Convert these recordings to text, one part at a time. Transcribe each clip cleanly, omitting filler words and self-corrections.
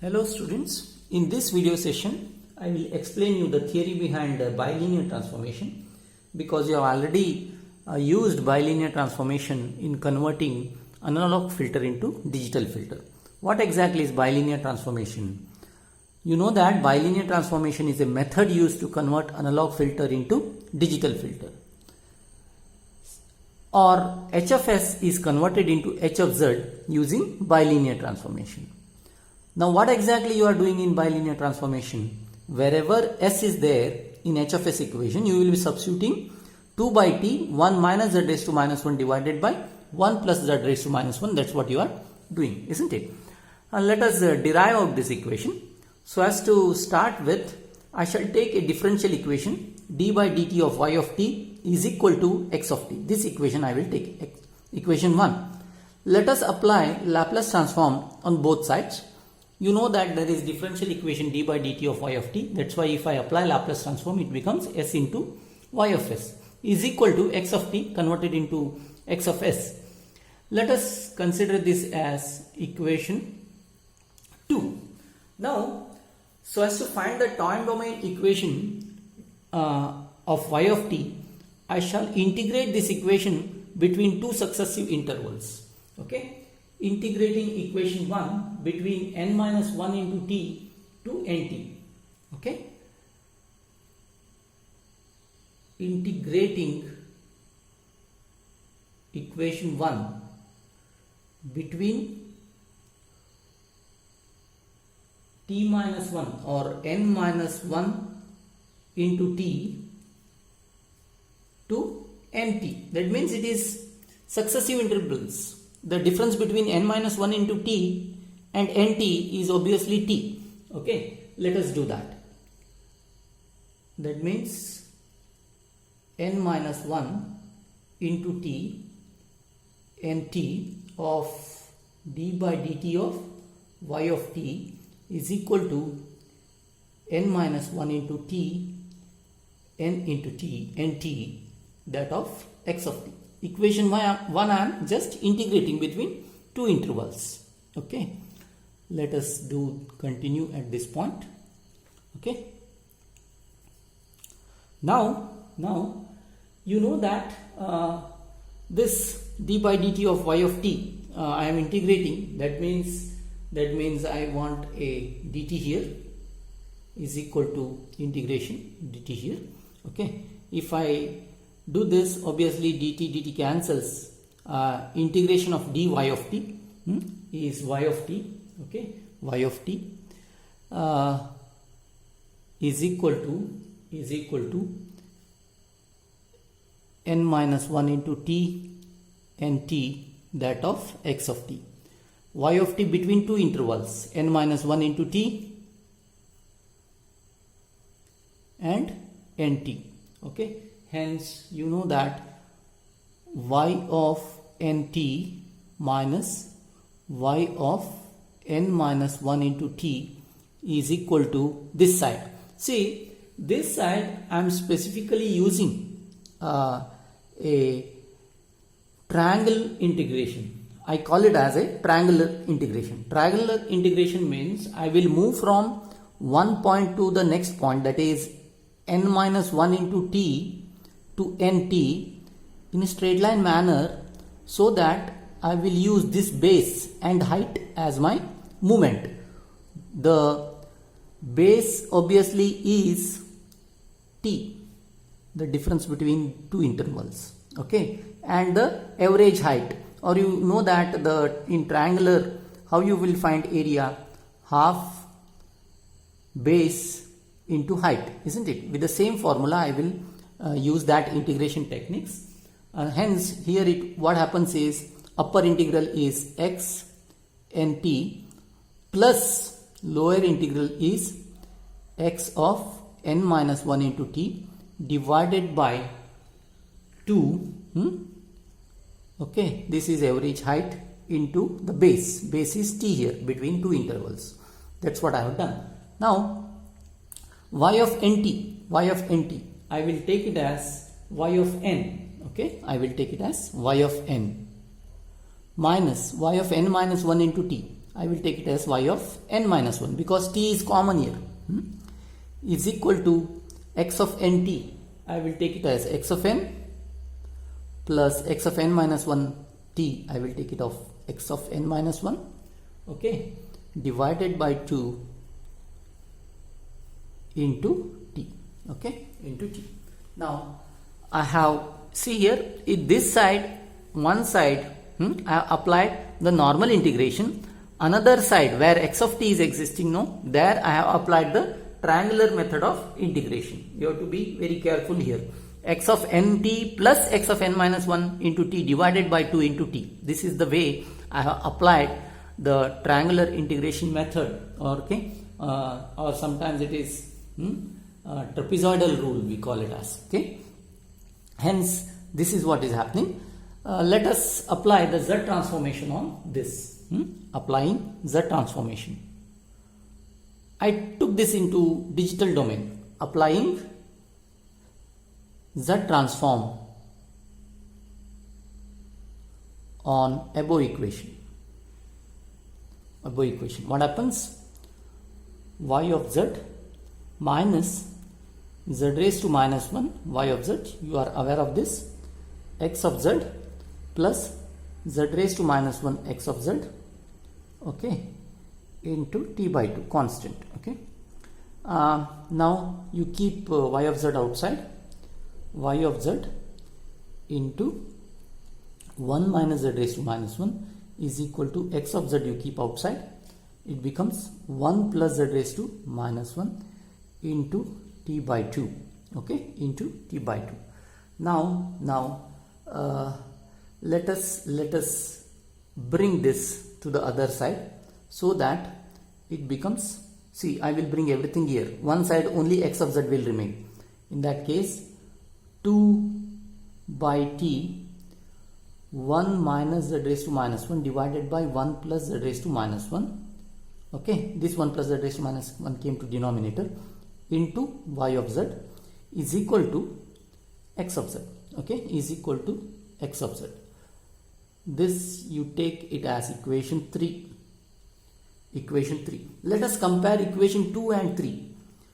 Hello students, in this video session I will explain you the theory behind bilinear transformation because you have already used bilinear transformation in converting analog filter into digital filter. What exactly is bilinear transformation? You know that bilinear transformation is a method used to convert analog filter into digital filter, or h of s is converted into h of z using bilinear transformation. Now what exactly you are doing in bilinear transformation? Wherever s is there in h of s equation, you will be substituting 2 by t 1 minus z raised to minus 1 divided by 1 plus z raised to minus 1. That's what you are doing, isn't it? Let us derive out this equation. So as to start with, I shall take a differential equation d by dt of y of t is equal to x of t. This equation I will take, equation 1. Let us apply Laplace transform on both sides. You know that there is differential equation d by dt of y of t. That's why if I apply Laplace transform, it becomes s into y of s is equal to x of t converted into x of s. Let us consider this as equation 2. Now, so as to find the time domain equation of y of t, I shall integrate this equation between two successive intervals. Okay. Integrating equation 1 between n minus 1 into t to nt. Okay. Integrating equation 1 between t minus 1 or n minus 1 into t to nt. That means it is successive intervals. The difference between n minus 1 into t and nt is obviously t. Okay, let us do that. That means n minus 1 into t nt of d by dt of y of t is equal to n minus 1 into t n into t nt that of x of t. Equation 1 I am just integrating between two intervals. Okay, let us continue at this point. Okay, now you know that this d by dt of y of t I am integrating. That means I want a dt here is equal to integration dt here. Okay, if I do this, obviously dt cancels. Integration of dy of t is y of t. Okay, y of t is equal to n minus 1 into t and t that of x of t. Y of t between two intervals, n minus 1 into t and nt. Okay, hence you know that y of nt minus y of n minus 1 into t is equal to this side. See, this side I am specifically using a triangle integration. I call it as a triangular integration. Triangular integration means I will move from one point to the next point, that is n minus 1 into t to nt in a straight line manner, so that I will use this base and height as my moment. The base obviously is t, the difference between two intervals. Okay, and the average height, or you know that in triangular how you will find area, half base into height, isn't it? With the same formula I will use that integration techniques. Hence here what happens is upper integral is x nt plus lower integral is x of n minus 1 into t divided by 2. Okay, this is average height into the base. Base is t here between two intervals. That's what I have done. Now y of nt I will take it as y of n. Okay, I will take it as y of n minus y of n minus 1 into t. I will take it as y of n minus 1 because t is common here, is equal to x of nt. I will take it as x of n plus x of n minus 1 t. I will take it of x of n minus 1, okay, divided by 2 into t, okay, into t. Now I have, see here, in this side, one side, I have applied the normal integration. Another side where x of t is existing, no, there I have applied the triangular method of integration. You have to be very careful here. X of nt plus x of n minus 1 into t divided by 2 into t. This is the way I have applied the triangular integration method, okay, or sometimes it is trapezoidal rule we call it as, okay. Hence this is what is happening. Let us apply the z transformation on this. Applying z transformation. I took this into digital domain. Applying z transform on above equation. Above equation. What happens? Y of z minus z raised to minus 1 y of z. You are aware of this. X of z plus z raised to minus 1 x of z, okay, into t by 2 constant, okay. Now you keep y of z outside. Y of z into 1 minus z raised to minus 1 is equal to x of z you keep outside. It becomes 1 plus z raised to minus 1 into t by 2, okay, into t by 2. Now let us bring this to the other side so that it becomes, see, I will bring everything here. One side only x of z will remain. In that case 2 by t 1 minus z raised to minus 1 divided by 1 plus z raised to minus 1, okay, this 1 plus z raised to minus 1 came to denominator, into y of z is equal to x of z, okay, is equal to x of z. This you take it as equation 3. Equation 3. Let us compare equation 2 and 3.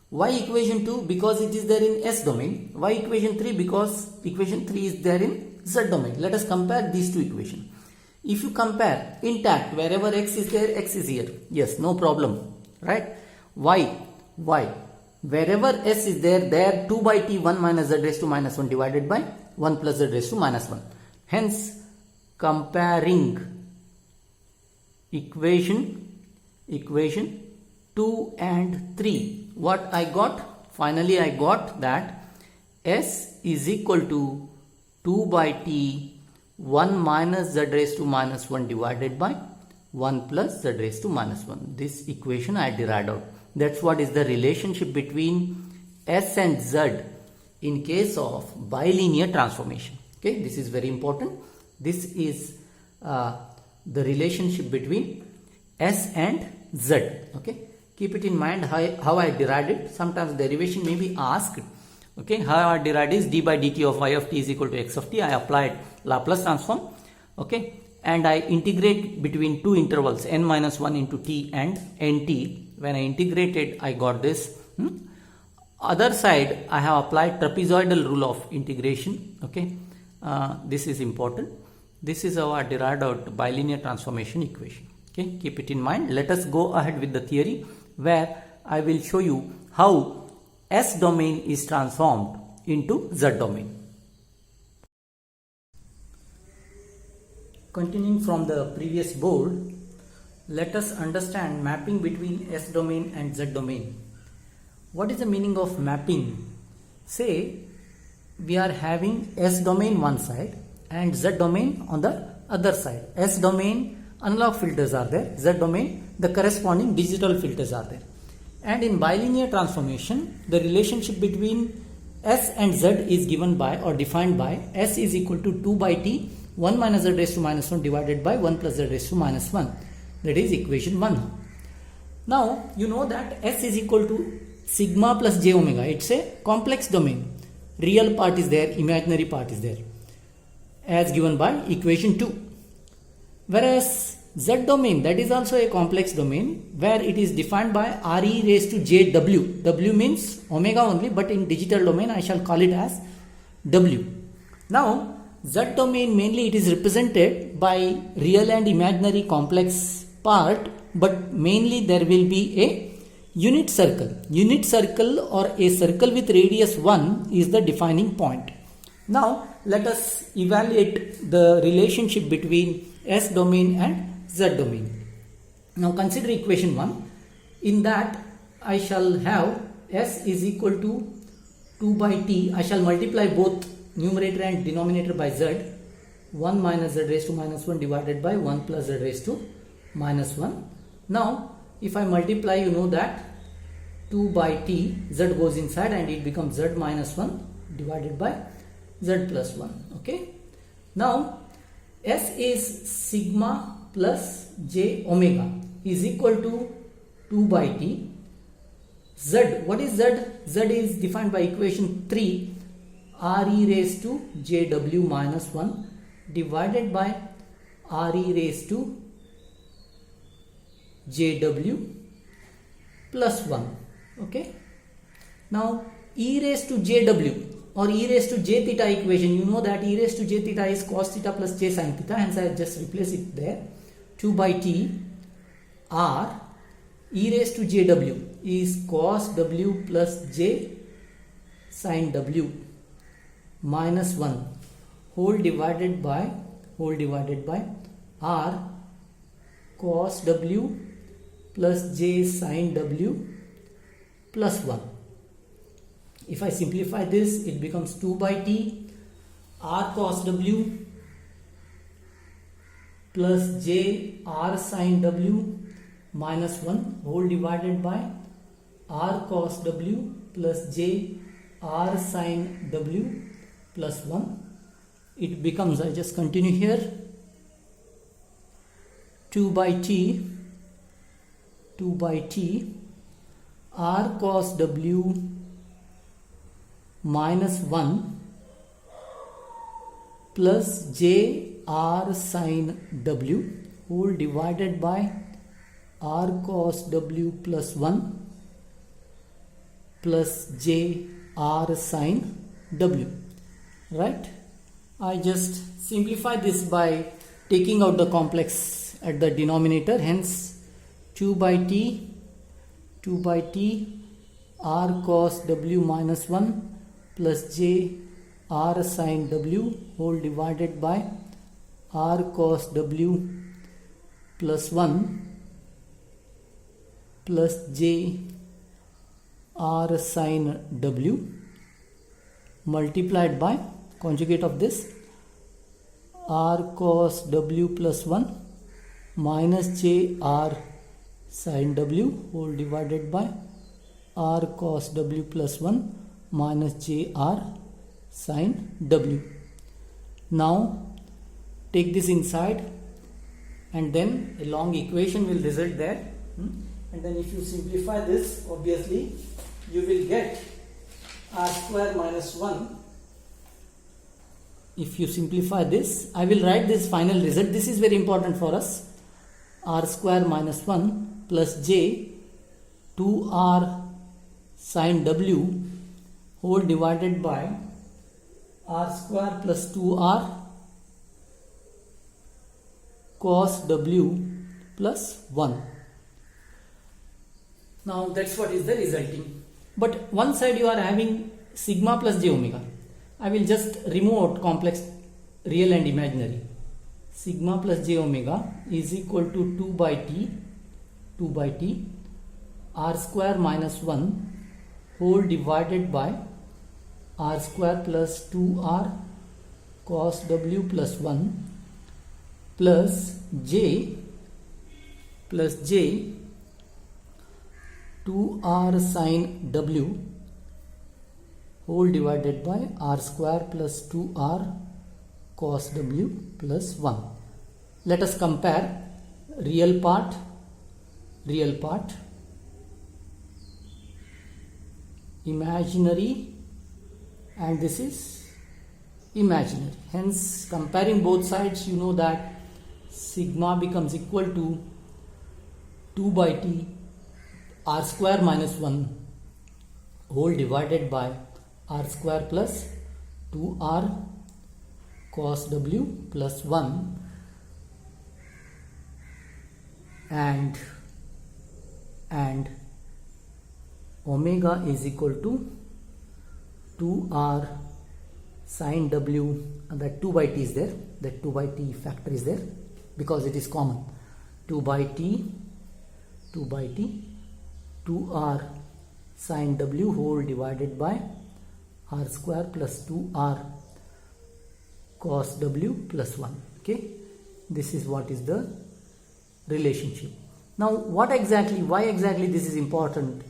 Why equation 2? Because it is there in S domain. Why equation 3? Because equation 3 is there in Z domain. Let us compare these two equations. If you compare intact, wherever x is there, x is here. Yes, no problem, right? Why? Wherever s is there, there 2 by t 1 minus z raised to minus 1 divided by 1 plus z raised to minus 1. Hence, comparing equation 2 and 3, what I got? Finally, I got that s is equal to 2 by t 1 minus z raised to minus 1 divided by 1 plus z raised to minus 1. This equation I derived out. That's what is the relationship between s and z in case of bilinear transformation. Okay, this is very important. This is the relationship between s and z. Okay, keep it in mind how I derived it. Sometimes derivation may be asked. Okay, how I derived is d by dt of y of t is equal to x of t. I applied Laplace transform. Okay, and I integrate between two intervals n minus 1 into t and nt. When I integrated, I got this. Other side, I have applied trapezoidal rule of integration. Okay, this is important. This is how I derived out bilinear transformation equation. Okay, keep it in mind. Let us go ahead with the theory where I will show you how S domain is transformed into Z domain. Continuing from the previous board, let us understand mapping between S domain and Z domain. What is the meaning of mapping? Say we are having S domain one side and Z domain on the other side. S domain analog filters are there, Z domain the corresponding digital filters are there. And in bilinear transformation, the relationship between S and Z is given by or defined by S is equal to 2 by t 1 minus z raised to minus 1 divided by 1 plus z raised to minus 1. That is equation 1. Now you know that S is equal to sigma plus j omega. It's a complex domain. Real part is there, imaginary part is there, as given by equation 2. Whereas Z domain, that is also a complex domain where it is defined by Re raised to JW. W means omega only, but in digital domain I shall call it as W. Now Z domain mainly it is represented by real and imaginary complex part, but mainly there will be a unit circle. Unit circle or a circle with radius 1 is the defining point. Now let us evaluate the relationship between S domain and Z domain. Now consider equation 1. In that I shall have S is equal to 2 by T. I shall multiply both numerator and denominator by Z. 1 minus Z raised to minus 1 divided by 1 plus Z raised to minus 1. Now if I multiply, you know that 2 by T, Z goes inside and it becomes Z minus 1 divided by Z plus 1. Okay. Now S is sigma plus J omega is equal to 2 by T. Z, what is Z? Z is defined by equation 3, Re raised to JW minus 1 divided by Re raised to JW plus 1. Okay. Now E raised to JW or E raised to J theta equation, you know that E raised to J theta is cos theta plus J sin theta, hence I just replace it there. 2 by T R E raised to JW is cos W plus J sin W minus 1 whole divided by R cos W plus J sin W plus 1. If I simplify this, it becomes 2 by T R cos W plus J R sin W minus 1 whole divided by R cos W plus J R sin W plus 1. It becomes, I just continue here, 2 by T R cos W minus 1 plus J R sin W whole divided by R cos W plus 1 plus J R sin W. Right? I just simplify this by taking out the complex at the denominator, hence 2 by T R cos W minus 1 plus J R sin W whole divided by R cos W plus 1 plus J R sin W multiplied by conjugate of this R cos W plus 1 minus J R sin W whole divided by R cos W plus 1 minus J R sin W. Now take this inside and then a long equation will result there, and then if you simplify this, obviously you will get R square minus 1. If you simplify this, I will write this final result. This is very important for us. R square minus 1 plus J 2R sin W whole divided by R square plus 2R cos W plus 1. Now that's what is the resulting. But one side you are having sigma plus j omega. I will just remove out complex real and imaginary. Sigma plus j omega is equal to 2 by T R square minus 1 whole divided by R square plus 2R cos W plus 1 plus J 2R sin W whole divided by R square plus 2R cos W plus 1. Let us compare real part, imaginary, and this is imaginary. Hence comparing both sides, you know that sigma becomes equal to 2 by t r square minus 1 whole divided by r square plus 2r cos w plus 1 and omega is equal to 2r sin w, and that 2 by t is there, that 2 by t factor is there because it is common. 2 by t 2r sin w whole divided by r square plus 2r cos w plus 1. Okay, this is what is the relationship. Now why exactly this is important?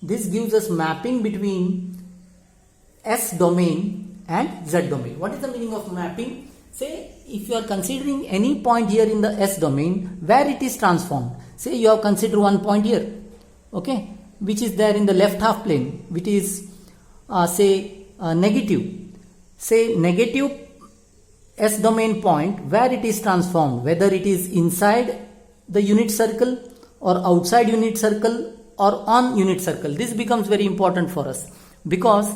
This gives us mapping between S domain and Z domain. What is the meaning of mapping? Say if you are considering any point here in the S domain where it is transformed. Say you have considered one point here, okay, which is there in the left half plane, which is negative. Say negative S domain point where it is transformed, whether it is inside the unit circle or outside unit circle or on unit circle. This becomes very important for us because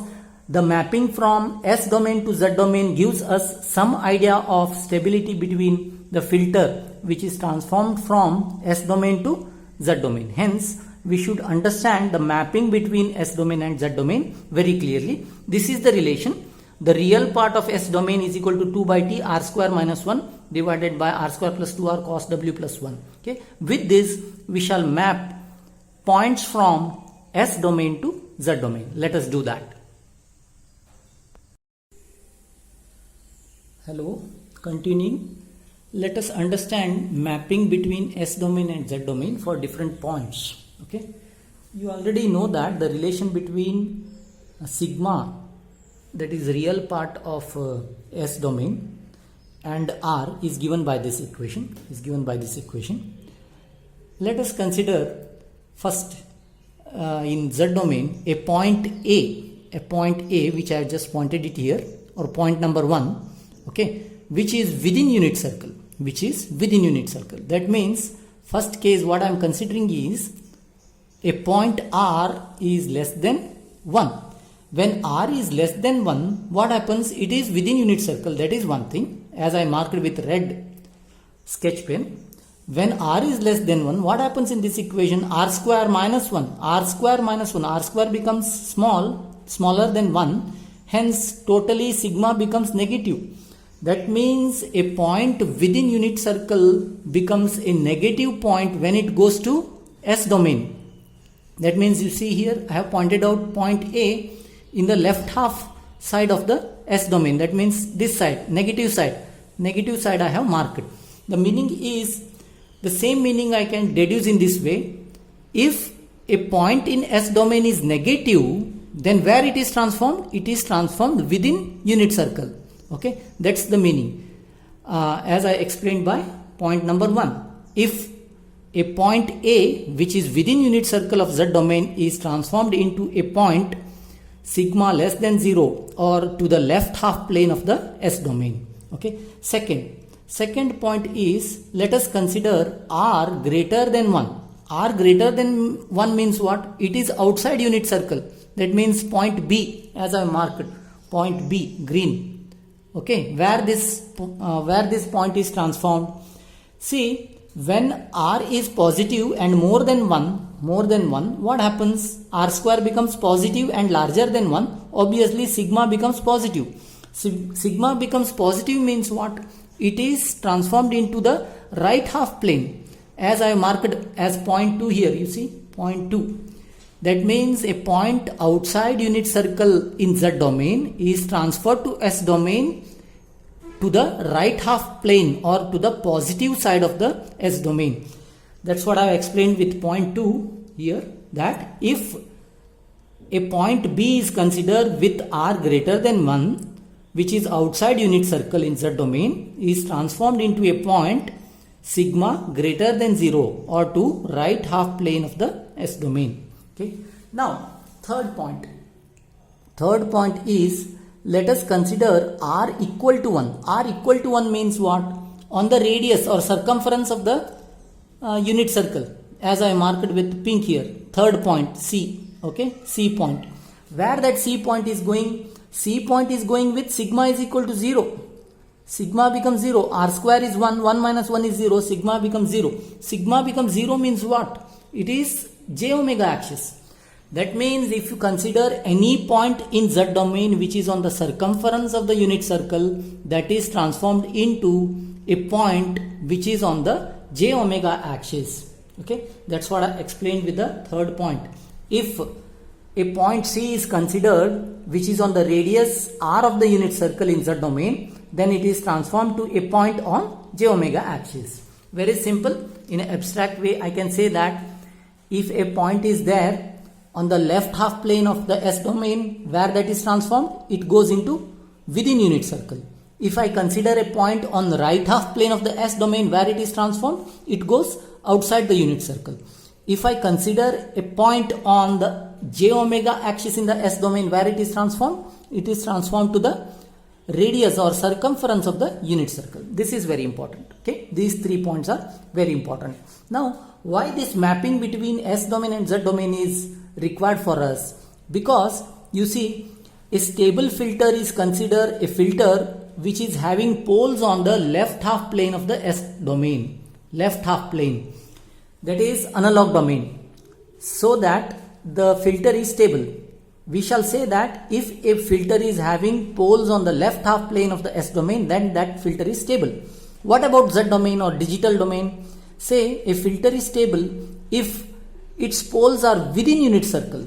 the mapping from S domain to Z domain gives us some idea of stability between the filter which is transformed from S domain to Z domain. Hence, we should understand the mapping between S domain and Z domain very clearly. This is the relation. The real part of S domain is equal to 2 by t r square minus 1 divided by r square plus 2r cos w plus 1. Okay. With this, we shall map points from S domain to Z domain. Let us do that. Hello, continuing. Let us understand mapping between S domain and Z domain for different points. Okay. You already know that the relation between sigma, that is real part of S domain, and r is given by this equation. Let us consider first in Z domain a point A which I have just pointed it here, or point number 1, okay, which is within unit circle. That means first case what I am considering is a point r is less than 1. When r is less than 1, what happens? It is within unit circle. That is one thing, as I marked with red sketch pen. When r is less than 1, what happens in this equation? R square minus 1. R square becomes smaller than 1. Hence, totally sigma becomes negative. That means a point within unit circle becomes a negative point when it goes to S domain. That means you see here I have pointed out point A in the left half side of the S domain. That means this side, negative side I have marked. The meaning is the same meaning I can deduce in this way. If a point in S domain is negative, then where it is transformed? It is transformed within unit circle. Okay, that's the meaning as I explained by point number 1. If a point A which is within unit circle of Z domain is transformed into a point sigma less than 0 or to the left half plane of the S domain. Okay. Second point is, let us consider r greater than 1. R greater than 1 means what? It is outside unit circle. That means point B, as I marked, point B, green. Okay, where this point is transformed. See, when r is positive and more than 1, what happens? R square becomes positive and larger than 1. Obviously, sigma becomes positive. Sigma becomes positive means what? It is transformed into the right half plane, as I marked as point 2 here. You see, point 2. That means a point outside unit circle in Z domain is transferred to S domain to the right half plane or to the positive side of the S domain. That's what I have explained with point 2 here, that if a point B is considered with r greater than 1, which is outside unit circle in Z domain, is transformed into a point sigma greater than 0 or to right half plane of the S domain. Okay. Now, third point is, let us consider r equal to 1. R equal to 1 means what? on the radius or circumference of the unit circle, as I marked with pink here, third point C, okay, C point. Where that C point is going with sigma is equal to 0. Sigma becomes 0, r square is 1, 1 minus 1 is 0, sigma becomes 0. Sigma becomes 0 means what? It is j omega axis. That means if you consider any point in z domain which is on the circumference of the unit circle, that is transformed into a point which is on the j omega axis. Okay, that's what I explained with the third point. If a point C is considered which is on the radius r of the unit circle in z domain, then it is transformed to a point on j omega axis. Very simple. In an abstract way, I can say that if a point is there on the left half plane of the S domain, where that is transformed, it goes into within unit circle. If I consider a point on the right half plane of the S domain where it is transformed, it goes outside the unit circle. If I consider a point on the j omega axis in the S domain where it is transformed to the radius or circumference of the unit circle. This is very important. Okay, these 3 points are very important. Now, why this mapping between S domain and Z domain is required for us? Because you see, a stable filter is considered a filter which is having poles on the left half plane of the S domain, left half plane, that is analog domain, so that the filter is stable. We shall say that if a filter is having poles on the left half plane of the S domain, then that filter is stable. What about Z domain or digital domain? Say a filter is stable if its poles are within unit circle.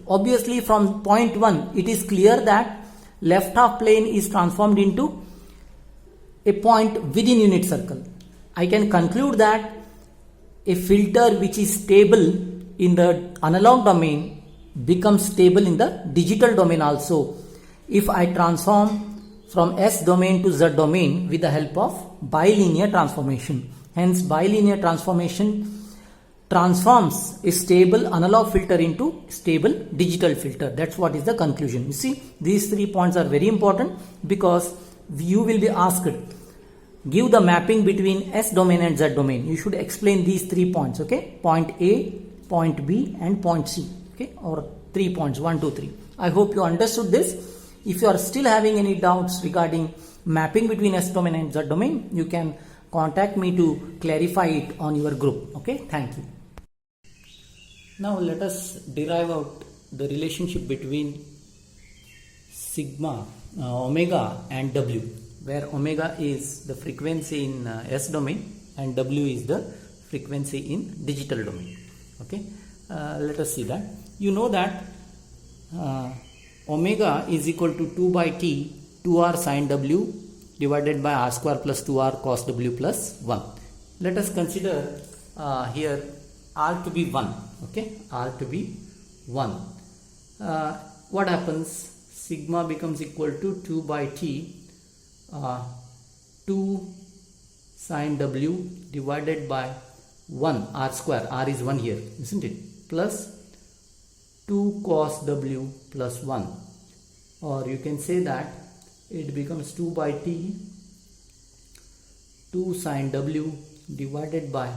Obviously, from point 1, it is clear that left half plane is transformed into a point within unit circle. I can conclude that a filter which is stable in the analog domain becomes stable in the digital domain also if I transform from S domain to Z domain with the help of bilinear transformation. Hence, bilinear transformation transforms a stable analog filter into stable digital filter. That's what is the conclusion. You see, these 3 points are very important because you will be asked, give the mapping between S domain and Z domain. You should explain these 3 points, okay? Point A, point B and point C, okay? Or 3 points, 1, 2, 3. I hope you understood this. If you are still having any doubts regarding mapping between S domain and Z domain, you can contact me to clarify it on your group, okay? Thank you. Now let us derive out the relationship between sigma, omega and W, where omega is the frequency in S domain and W is the frequency in digital domain. Okay, let us see that. You know that omega is equal to 2 by T 2R sin W divided by R square plus 2R cos W plus 1. Let us consider here R to be 1. Okay, R to be 1. What happens? Sigma becomes equal to 2 by T 2 sin W divided by 1 R square. R is 1 here, isn't it? Plus 2 cos W plus 1. Or you can say that it becomes 2 by T 2 sin W divided by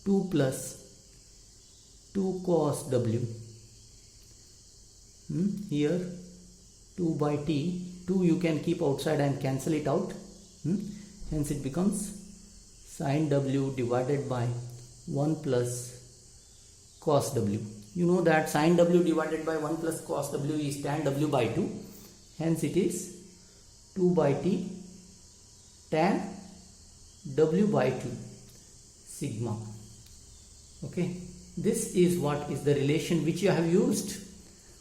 2 plus 2 cos W. Here 2 by T, 2 you can keep outside and cancel it out. Hence it becomes sin W divided by 1 plus cos W. You know that sin W divided by 1 plus cos W is tan W by 2. Hence it is 2 by T tan W by 2 sigma. Okay, this is what is the relation which you have used.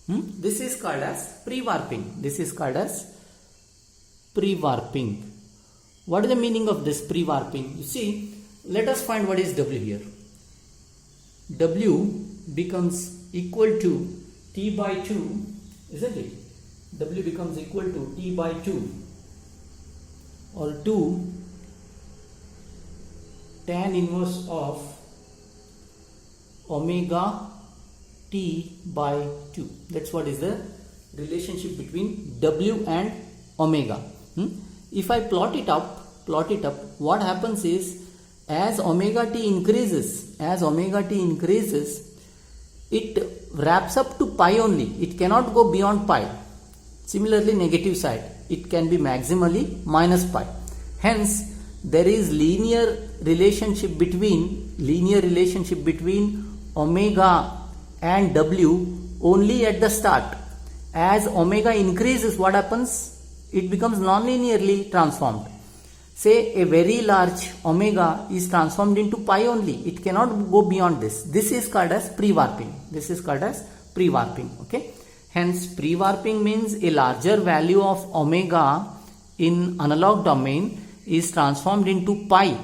This is called as pre-warping. This is called as pre-warping. What is the meaning of this pre-warping? You see, let us find what is W here. W becomes equal to T by 2, isn't it? W becomes equal to T by 2 or 2 tan inverse of omega T by 2. That's what is the relationship between W and omega. If I plot it up, plot it up, what happens is as omega t increases, it wraps up to pi only. It cannot go beyond pi. Similarly, negative side, it can be maximally minus pi. Hence, there is linear relationship between omega and w only at the start. As omega increases, what happens? It becomes non-linearly transformed. Say a very large omega is transformed into pi only. It cannot go beyond this. This is called as pre-warping. Okay. Hence, pre-warping means a larger value of omega in analog domain is transformed into pi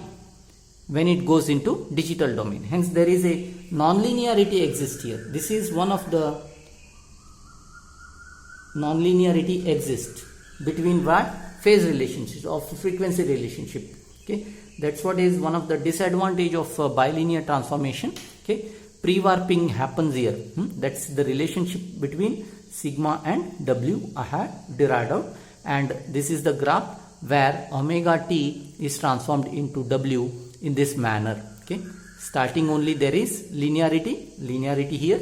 when it goes into digital domain. Hence, there is a non-linearity exists here. This is one of the non-linearity exists between what? Phase relationships or frequency relationship. Okay, that's what is one of the disadvantage of bilinear transformation. Okay, pre-warping happens here. That's the relationship between sigma and w I had derived out, and this is the graph where omega t is transformed into w in this manner. Okay, starting only there is linearity here,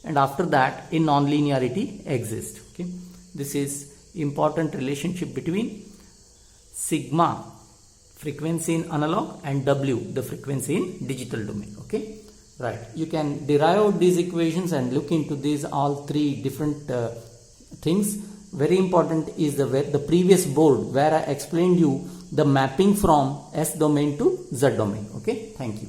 and after that a non-linearity exists. Okay, this is important relationship between sigma frequency in analog and w the frequency in digital domain. Okay, right, you can derive out these equations and look into these all three different things. Very important is the previous board where I explained you the mapping from S domain to Z domain. Okay, thank you.